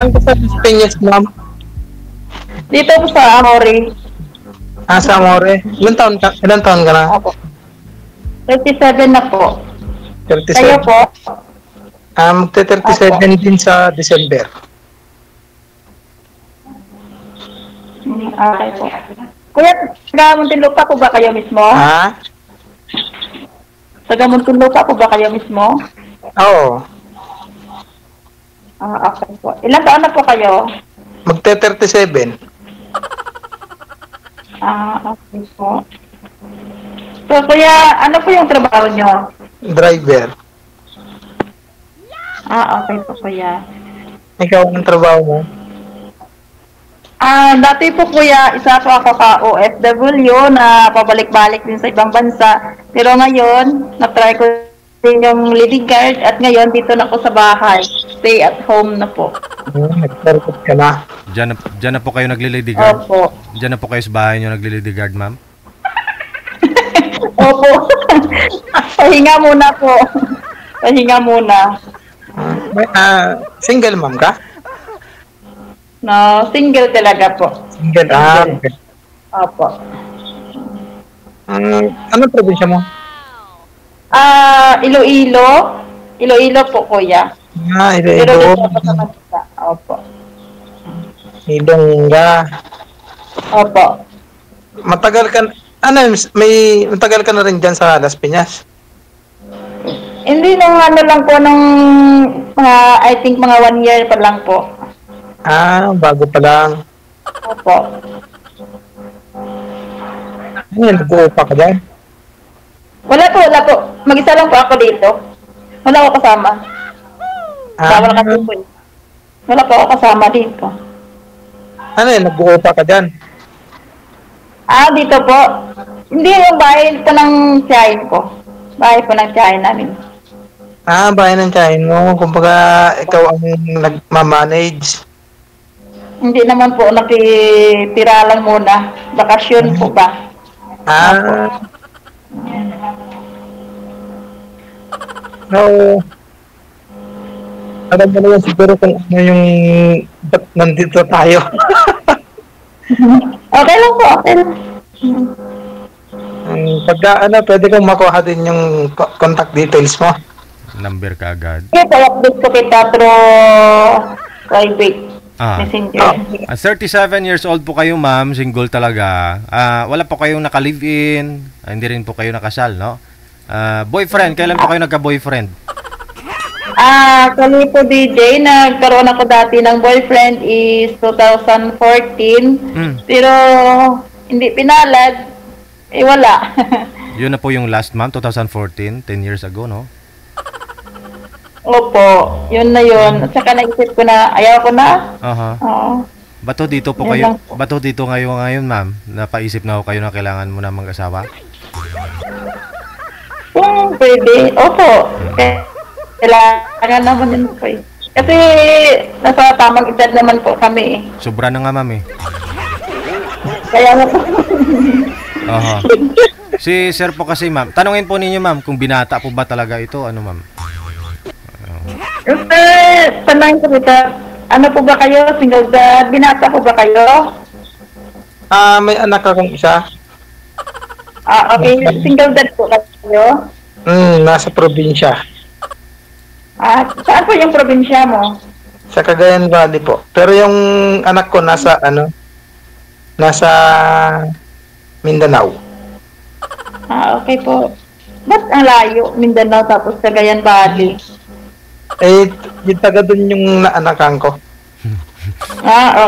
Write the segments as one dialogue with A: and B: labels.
A: Saan ka sa Piñas, ma'am?
B: Dito po sa Amore.
A: Sa Amore. Ilan taon ka na?
B: Opo. 37 na po.
A: 37.
B: Kayo po?
A: Magte-37 din sa December.
B: Okay po. Kuya, taga Muntinlupa po ba kayo mismo?
A: Ha?
B: Taga Muntinlupa po ba kayo mismo?
A: Oo.
B: Okay po. Ilang taon na po kayo?
A: Magte-37.
B: Okay po. So, kuya, ano po yung trabaho nyo?
A: Driver.
B: Okay po, kuya.
A: Ikaw ang trabaho mo?
B: Dati po, kuya, isa po ako ka-OFW na pabalik-balik din sa ibang bansa. Pero ngayon, na-try ko din yung living guard at ngayon dito na ako sa bahay. Stay at home na po.
A: Nag-perfect ka na.
C: Diyan na po kayo nagli-lady guard?
B: Opo.
C: Diyan na po kayo sa bahay nyo nagli-lady guard, ma'am?
B: Opo. Pahinga muna po. Pahinga muna.
A: Single ma'am ka?
B: No, single talaga po.
A: Single. Okay.
B: Opo.
A: Ano probinsya mo?
B: Iloilo. Iloilo po, kuya. Pero
A: Iloilo.
B: dito ako sa Manila. Opo.
A: Ilongga.
B: Opo.
A: Matagal ka na rin dyan sa Las Piñas?
B: Hindi nung ano lang po, nung I think mga 1 year pa lang po.
A: Bago pa lang.
B: Opo.
A: Nag-uupa ka dyan?
B: Wala po. Mag-isa lang po ako dito. Wala ako kasama. Bawal kasi po. Wala po ako kasama dito.
A: Nag-uupa ka dyan?
B: Dito po. Hindi yung bahay po ng tiyahin ko. Bahay po ng tiyahin namin.
A: Bahay ng tiyahin mo. Kumbaga, ikaw ang nagmamanage.
B: Hindi naman po, nakitira lang muna. Bakasyon po ba?
A: So, alam mo naman siguro kung ano yung ba't nandito tayo.
B: Okay lang po, okay lang.
A: Pagka pwede kong makuha din yung contact details mo.
C: Number ka agad.
B: Okay, pag-update ko kita through private messenger.
C: 37 years old po kayo, ma'am. Single talaga. Wala po kayong naka-live-in. Hindi rin po kayo nakasal, no? Boyfriend, kailan po kayo nagka-boyfriend?
B: Actually po, DJ, nagkaroon ako dati ng boyfriend is 2014. Pero hindi pinalad. Wala.
C: Yun na po yung last, ma'am, 2014, 10 years ago, no?
B: Opo, yun na yun. At saka naisip ko na, ayaw ko na. Oo.
C: Bato dito po kayo, bato dito ngayon, ma'am, napaisip na kayo na kailangan mo na mag-asawa?
B: Kung pwede, opo. Kailangan naman din po eh. Kasi nasa tamang edad naman po kami eh.
C: Sobra na nga, ma'am eh.
B: Kaya nga po.
C: Si sir po kasi, ma'am, tanungin po ninyo, ma'am, kung binata po ba talaga ito, ano, ma'am?
B: Tanungin ko kita, ano po ba kayo? Single dad? Binata po ba kayo?
A: May anak akong isa.
B: Okay. Single dad po kayo?
A: Nasa probinsya.
B: Saan po yung probinsya mo?
A: Sa Cagayan Valley po. Pero yung anak ko nasa Mindanao.
B: Okay po. Ba't ang layo? Mindanao tapos Cagayan Valley?
A: Yung taga dun yung naanakan ko.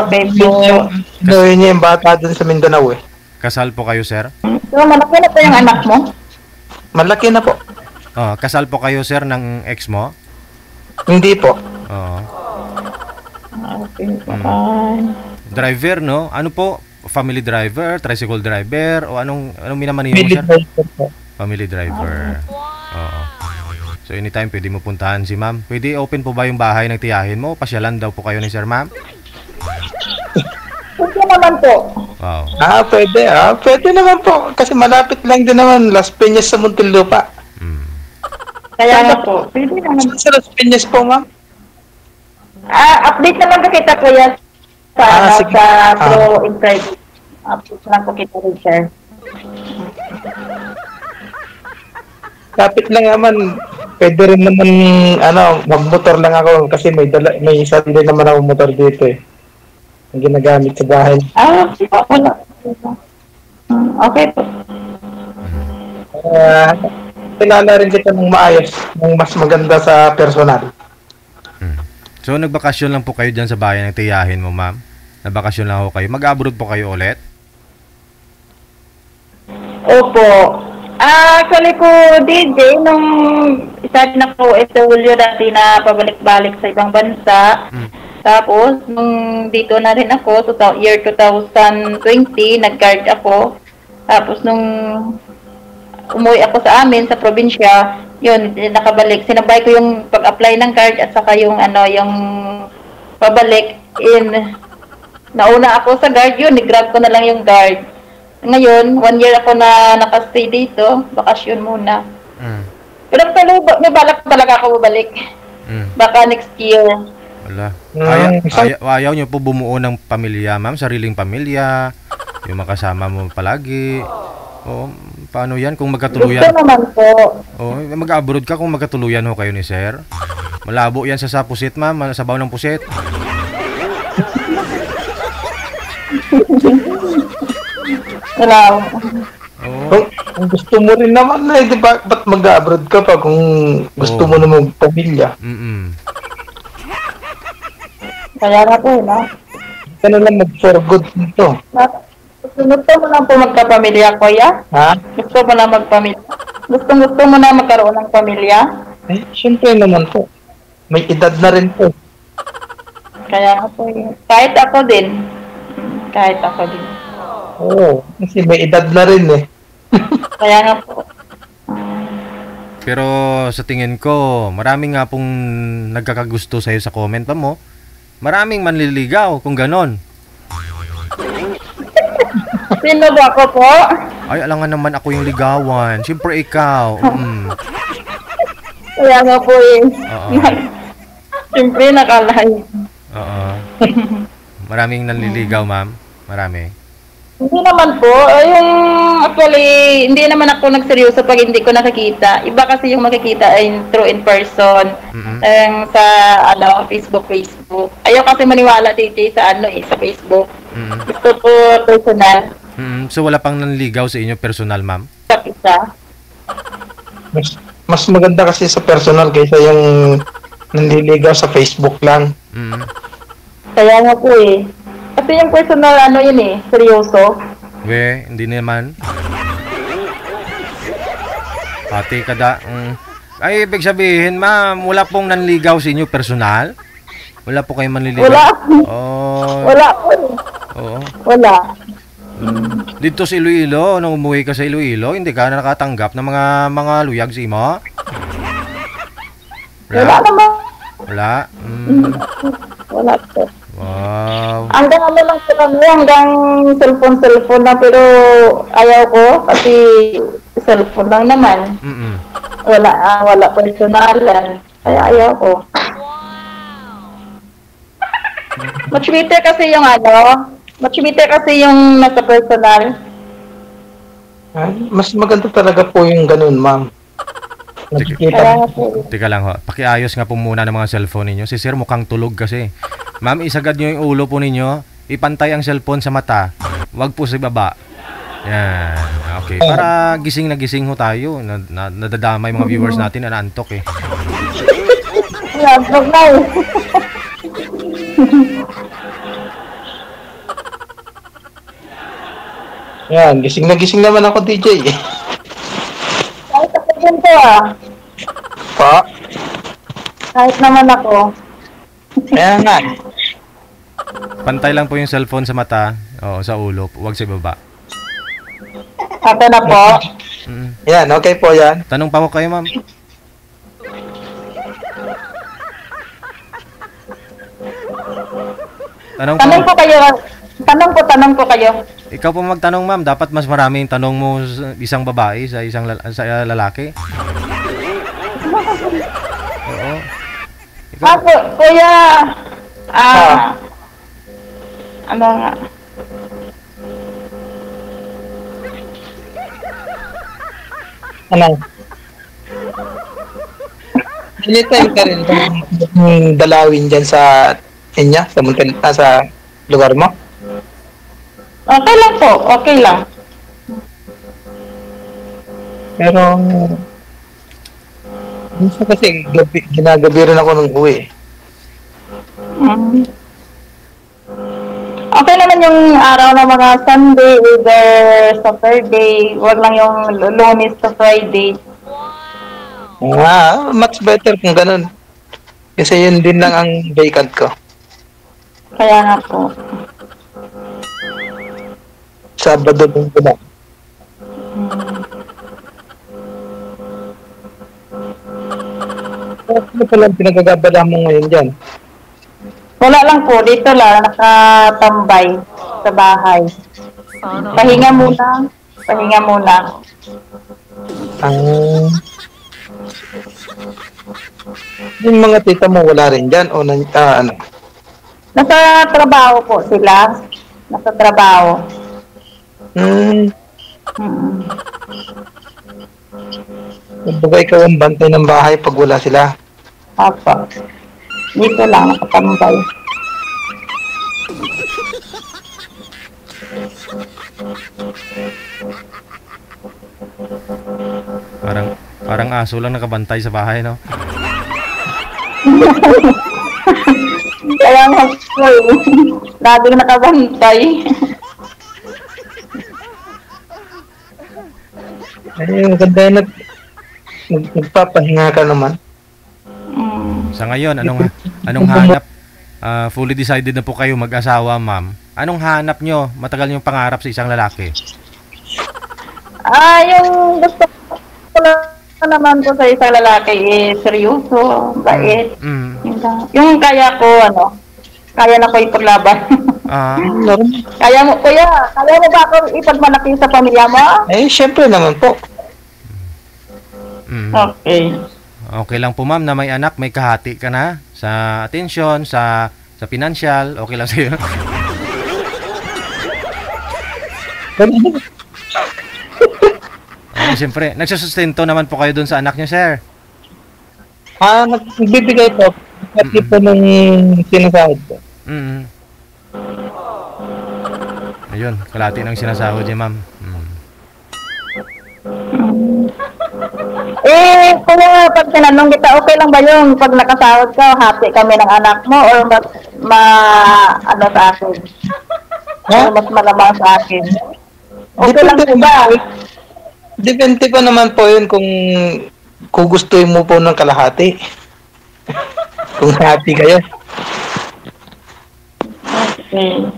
B: Okay po.
A: Gawin niya yung bata dun sa Mindanao eh.
C: Kasal po kayo, sir?
B: So, malaki na po yung anak mo?
A: Malaki na po.
C: Kasal po kayo, sir, ng ex mo?
A: Hindi po.
B: Okay po.
C: Driver, no? Ano po? Family driver, tricycle driver, o anong minamaniho mo, sir? Family driver. So anytime pwede mo puntahan si ma'am. Pwede open po ba yung bahay ng tiyahin mo? Pasyalan daw po kayo ni sir, ma'am?
B: Pwede naman po.
C: Wow.
A: Pwede. Pwede naman po. Kasi malapit lang din naman. Las Piñas sa Muntinlupa.
B: Kaya nga po. Pwede naman.
A: Sa Las Piñas po, ma'am?
B: Update naman ko kita kuya sa,
A: Sige.
B: sa Pro Insight. Update lang ko kita rin, sir.
A: Kapit lang naman. Pwede rin naman, magmotor lang ako kasi may isa din naman ako motor dito eh. Ang ginagamit sa bahay.
B: Wala. Okay po.
A: Kilala rin kita ng maayos, ng mas maganda sa personal.
C: So, nagbakasyon lang po kayo dyan sa bayan ng tiyahin mo, ma'am? Nagbakasyon lang ako kayo. Mag-abroad po kayo ulit?
B: Opo. Actually ko, DJ, nung isa din ako SW dati na pabalik-balik sa ibang bansa. Tapos, nung dito na rin ako, year 2020, nag-guard ako. Tapos, nung umuwi ako sa amin, sa probinsya, yun, nakabalik. Sinabay ko yung pag-apply ng guard at saka yung, yung pabalik. Nauna ako sa guard, yun, i-grab ko na lang yung guard. Ngayon, 1 year ako na nakastay dito, bakasyon muna. Pero may balak talaga ako bumalik. Baka next year.
C: Wala. Ayaw nyo po bumuo ng pamilya, ma'am? Sariling pamilya? Yung makasama mo palagi? O, paano yan kung magkatuluyan?
B: Gusto naman po.
C: O, mag-abroad ka kung magkatuluyan ho kayo ni sir? Malabo yan sa pusit, ma'am. Sabaw ng pusit.
B: Wala.
A: Kung gusto mo rin naman na, di ba? Ba't mag-abroad ka pa kung gusto mo na magpamilya?
B: Kaya na po, no?
A: Ka na lang mag-for good nito.
B: Gusto mo na po magkapamilya, kuya?
A: Ha?
B: Gusto mo na magpamilya? Gusto mo na magkaroon ng pamilya?
A: Siyempre naman po. May edad na rin po.
B: Kaya nga po yun. Kahit ako din. Kahit ako din.
A: Oo, kasi may edad na rin eh.
B: Kaya nga po.
C: Pero sa tingin ko, marami nga pong nagkakagusto sa'yo sa comment mo. Maraming manliligaw kung ganon.
B: Sino ba ako po?
C: Ay, alangan naman ako yung ligawan. Siyempre ikaw.
B: Kaya nga po eh. Siyempre nakalayo.
C: Oo. Maraming nanliligaw, ma'am. Marami.
B: Hindi naman po. Actually, hindi naman ako nagseryoso pag hindi ko nakikita. Iba kasi yung makikita ay through in person. Sa Facebook. Ayaw kasi maniwala dito sa sa Facebook. Gusto po personal.
C: So wala pang nanligaw sa inyo personal, ma'am?
B: Isa.
A: Mas maganda kasi sa personal kaysa yung nanliligaw sa Facebook lang.
B: Kaya nga po eh. Kasi yung personal yun eh, seryoso.
C: Hindi naman. Pati kada ay, ibig sabihin, ma'am, wala pong nanligaw sa inyo personal? Wala po kayong manliligaw?
B: Wala. Wala po.
C: Oo.
B: Wala.
C: Dito sa Iloilo, nung umuwi ka sa Iloilo, hindi ka nakatanggap ng mga luyag si mo?
B: Wala naman.
C: Wala?
B: Wala po.
C: Wow.
B: Hanggang lang po kami, hanggang cellphone na, pero ayaw ko kasi cellphone lang naman. Wala personalan. Kaya ayaw ko. Much better kasi yung nasa personal.
A: Mas maganda talaga po yung ganun, ma'am.
C: Teka lang ho. Pakiayos nga po muna ng mga cellphone ninyo. Si sir mukhang tulog kasi. Ma'am, isagad nyo yung ulo po ninyo. Ipantay ang cellphone sa mata. Huwag po sa baba. Yan. Okay. Para gising na gising ho tayo. Nadadamay mga viewers natin na naantok eh.
A: Yan, gising na gising naman ako, DJ.
B: Kahit ako din po
A: Pa?
B: Kahit naman ako.
A: Kaya nga.
C: Pantay lang po yung cellphone sa mata. Oo, sa ulo. Huwag sa baba.
B: Ako na po.
A: Yan, okay po yan.
C: Tanong pa ko kayo, ma'am.
B: Tanong po kayo.
C: Ikaw po magtanong, ma'am. Dapat mas maraming tanong mo sa isang babae sa isang lalaki. Oo.
B: Kuya, Ah, ano nga?
A: Ano? Anytime ka rin kung dalawin dyan sa inya, sa sa lugar mo.
B: Okay lang po, okay lang.
A: Pero, minsan kasi ginagabi rin ako ng uwi.
B: Mm. Okay naman yung araw ng mga Sunday, either Saturday, wag lang yung Lunes to Friday.
A: Much better kung ganun. Kasi yun din lang ang vacant ko.
B: Kaya nga po.
A: Sabado din ko lang. Ano pala pinagagabala mo ngayon dyan?
B: Wala lang po, dito lang, nakatambay sa bahay. Pahinga muna. Pahinga muna.
A: Yung mga tita mo wala rin dyan o ano?
B: Nasa trabaho po sila. Nasa trabaho.
A: Kumbaga ikaw ang bantay ng bahay pag wala sila.
B: Opo. Dito lang, nakatambay.
C: Parang aso lang nakabantay sa bahay, no?
B: Kaya nga po, laging nakabantay.
A: Ay, maganda na nagpapahinga ka naman.
C: Sa ngayon, anong hanap? Fully decided na po kayo mag-asawa, ma'am. Anong hanap nyo? Matagal yung pangarap sa isang lalaki?
B: Yung gusto ko naman po sa isang lalaki seryoso, bait. Yung kaya ko, kaya na ko ipaglaban. Kaya mo ba ako ipagmalaki sa pamilya mo?
A: Syempre naman po.
B: Okay.
C: Okay lang po, ma'am, na may anak, may kahati ka na sa attention, sa financial, okay lang sa'yo. Siyempre, nagsusustento naman po kayo dun sa anak niyo, sir.
A: Nagbibigay po. Pati po ng sinasahod ko.
C: Ayun, kalati ng sinasahod niya, ma'am.
B: Pag tinanong kita, okay lang ba yung pag nakasahod ka, happy kami ng anak mo, or sa akin? Mas malamang sa akin? Okay lang po ba?
A: Depende pa naman po yun kung gustuin mo po ng kalahati. Kung happy kayo.
B: Okay.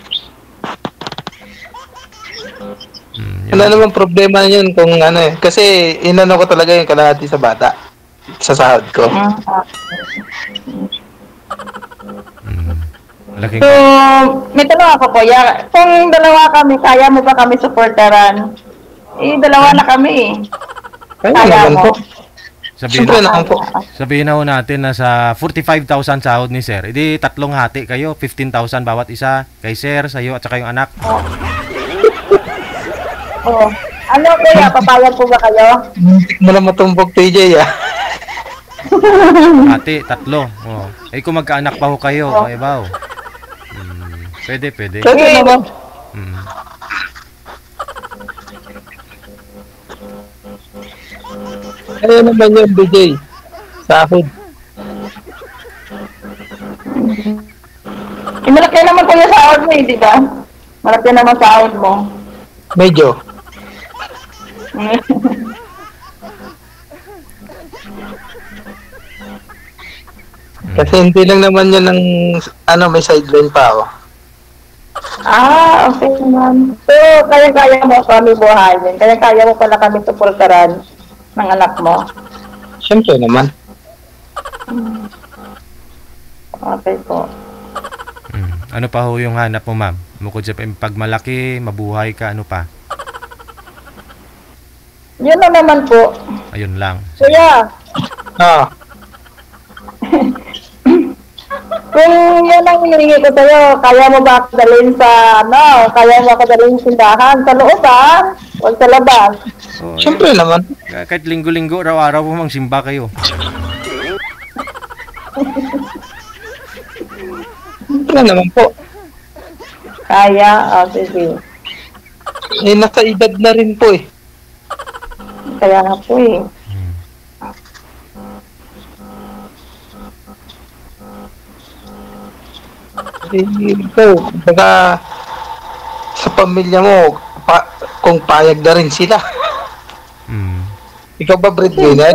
A: Wala naman problema yun kung kasi inano ko talaga yung kalahati sa bata. Sa sahod ko.
B: So, may tanong ako po, kung dalawa kami, kaya mo ba kami supportaran? Dalawa na kami.
A: Kaya mo. Po.
C: Sabihin na ho natin na sa 45,000 sahod ni sir, edi tatlong hati kayo, 15,000 bawat isa, kay sir, sa'yo, at saka yung anak.
B: Ano kuya, papayag po ba kayo?
A: Muntik mo na matumbok, TJ,
C: Ate, tatlo. Kung magkaanak pa ho kayo, ibaw. Pwede.
A: Pwede naman. Kaya naman yung DJ. Sahod.
B: Malaki naman po yung sahod mo di ba? Malaki naman sahod mo.
A: Medyo. Kasi hindi lang naman yan ng may sideline pa ako.
B: Okay naman. So, kaya mo kami buhayin. Kaya mo pala kami supportaran ng anak mo.
A: Siyempre naman.
B: Okay po.
C: Ano pa ho yung hanap mo, ma'am? Bukod sa pag malaki, mabuhay ka, ano pa?
B: Yun na naman po.
C: Ayun lang.
B: Kuya. Kung yan ang hinihingi ko sa'yo, kaya mo ba ako dalhin sa, kaya mo ako dalhin sa tindahan? Sa loob ba? O sa labas?
C: Oh,
A: Siyempre naman.
C: kahit linggo-linggo, araw-araw po magsimba kayo.
A: Siyempre naman po.
B: Kaya, sige.
A: Nasa edad na rin po eh.
B: Kaya nga po eh.
A: Ikaw, baka sa pamilya mo, kung payag na rin sila. Ikaw ba breadwinner?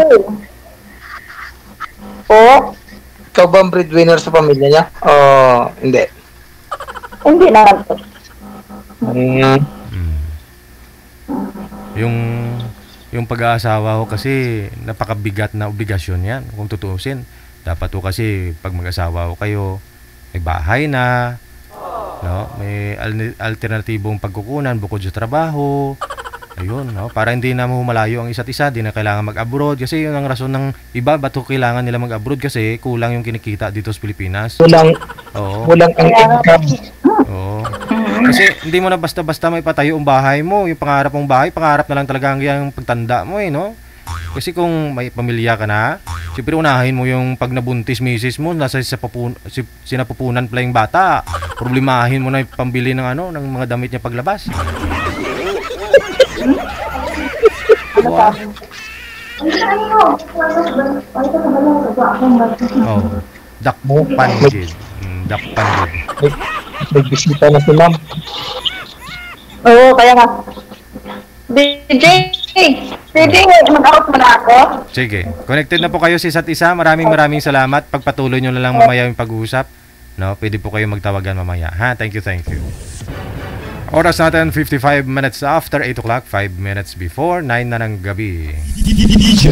B: Po?
A: Ikaw ba ang breadwinner sa pamilya niya? O hindi?
B: Hindi naman po.
C: Yung pag-aasawa ko kasi napakabigat na obligasyon yan kung tutuusin. Dapat ko kasi pag mag-asawa ko kayo, may bahay na, no? May alternatibong pagkukunan bukod sa trabaho. Ayun, no? Para hindi na malayo ang isa't isa, di na kailangan mag-abroad kasi yun ang rason ng iba, ba't kailangan nila mag-abroad kasi kulang yung kinikita dito sa Pilipinas.
A: Kulang ang income.
C: Oo. Kasi hindi mo na basta-basta may patayo ang bahay mo, yung pangarap mong bahay, pangarap na lang talaga ang pagtanda mo no? Kasi kung may pamilya ka na, siyempre unahin mo yung pag nabuntis misis mo, nasa sinapupunan pala yung bata. Problemahin mo na yung pambili ng ng mga damit niya paglabas. Wow. Oh, dakpan gid. Dakpan gid.
A: May bisita na si ma'am.
B: Oo, kaya nga. DJ, mag-out mo na ako.
C: Sige. Connected na po kayo sa isa't isa. Maraming salamat. Pagpatuloy nyo na lang mamaya yung pag-uusap. No, pwede po kayo magtawagan mamaya. Ha? Thank you. Oras natin 55 minutes after 8 o'clock, 5 minutes before 9 na ng gabi. DJ